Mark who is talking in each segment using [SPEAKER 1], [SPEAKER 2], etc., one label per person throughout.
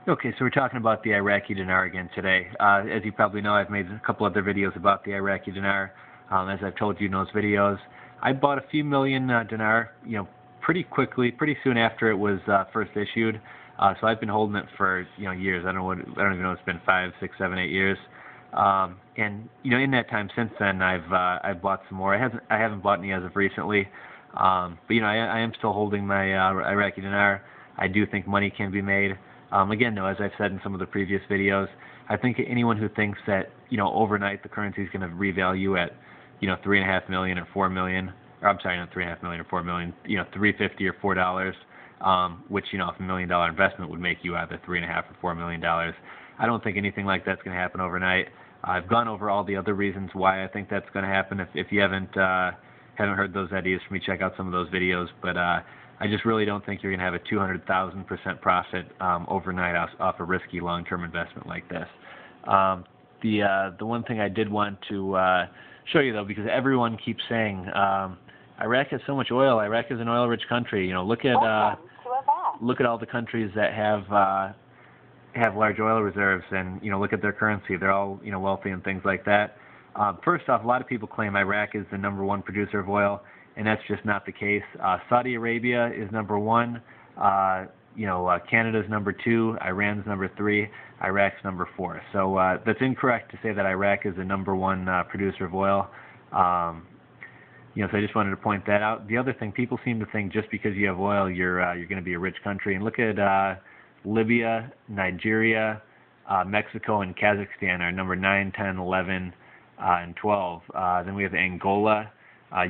[SPEAKER 1] Okay, so we're talking about the Iraqi Dinar again today. As you probably know, I've made a couple other videos about the Iraqi Dinar. As I've told you in those videos, I bought a few million dinar, pretty quickly, pretty soon after it was first issued. So I've been holding it for years. I don't even know. It's been 5, 6, 7, 8 years. And in that time since then, I've bought some more. I haven't bought any as of recently. But I am still holding my Iraqi Dinar. I do think money can be made. Again, though, as I've said in some of the previous videos, I think anyone who thinks that overnight the currency is going to revalue at 3.5 million or 4 million, or I'm sorry, not 3.5 million or 4 million, $3.50 or $4, which if $1 million investment would make you either $3.5 or $4 million. I don't think anything like that's going to happen overnight. I've gone over all the other reasons why I think that's going to happen. If you haven't heard those ideas from me, check out some of those videos. But I just really don't think you're going to have a 200,000% profit overnight off a risky long-term investment like this. The one thing I did want to show you, though, because everyone keeps saying Iraq has so much oil. Iraq is an oil-rich country. Look at all the countries that have large oil reserves, and look at their currency. They're all wealthy and things like that. First off, a lot of people claim Iraq is the #1 producer of oil, and that's just not the case. Saudi Arabia is #1. Canada's #2. Iran's #3. Iraq's #4. So that's incorrect to say that Iraq is the #1 producer of oil. So I just wanted to point that out. The other thing, people seem to think just because you have oil, you're going to be a rich country. And look at Libya, Nigeria, Mexico, and Kazakhstan are number 9, 10, 11, and 12. Then we have Angola.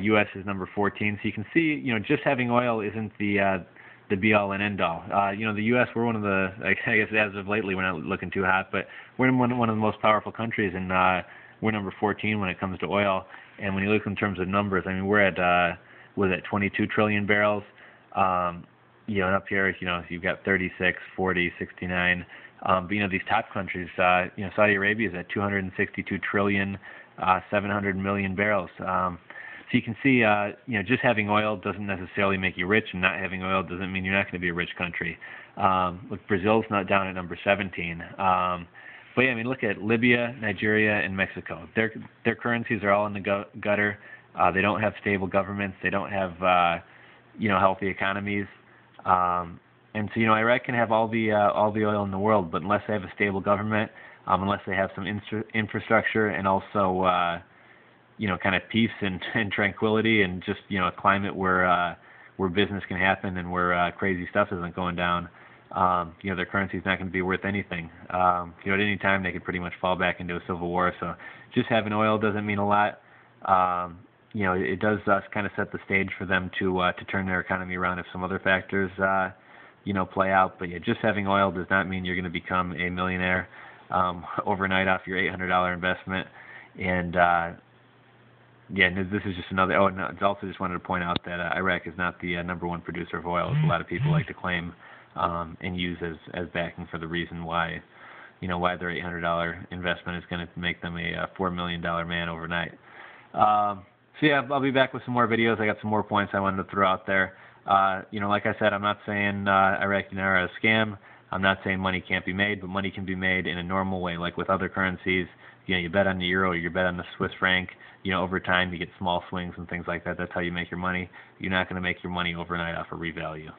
[SPEAKER 1] U.S. is number 14. So you can see, just having oil isn't the be-all and end-all. The U.S., we're one of the, I guess as of lately, we're not looking too hot, but we're one of the most powerful countries, and we're number 14 when it comes to oil. And when you look in terms of numbers, I mean, we're at, 22 trillion barrels? And up here, you've got 36, 40, 69. But, these top countries, Saudi Arabia is at 262 trillion, 700 million barrels. So you can see, just having oil doesn't necessarily make you rich, and not having oil doesn't mean you're not going to be a rich country. Look, Brazil's not down at number 17. But yeah, I mean, look at Libya, Nigeria, and Mexico. Their currencies are all in the gutter. They don't have stable governments. They don't have, healthy economies. And so, Iraq can have all the oil in the world, but unless they have a stable government, unless they have some infrastructure, and also kind of peace and tranquility, and just a climate where business can happen and where crazy stuff isn't going down, their currency is not going to be worth anything. At any time they could pretty much fall back into a civil war. So just having oil doesn't mean a lot. It does kind of set the stage for them to turn their economy around if some other factors play out. But yeah, just having oil does not mean you're going to become a millionaire overnight off your $800 investment. And this is just another. Oh, and I also just wanted to point out that Iraq is not the #1 producer of oil, as a lot of people like to claim and use as backing for the reason why, why their $800 investment is going to make them a $4 million man overnight. So yeah, I'll be back with some more videos. I got some more points I wanted to throw out there. Like I said, I'm not saying Iraqi Dinar is a scam. I'm not saying money can't be made, but money can be made in a normal way, like with other currencies. You bet on the euro, you bet on the Swiss franc. Over time you get small swings and things like that. That's how you make your money. You're not going to make your money overnight off a revalue.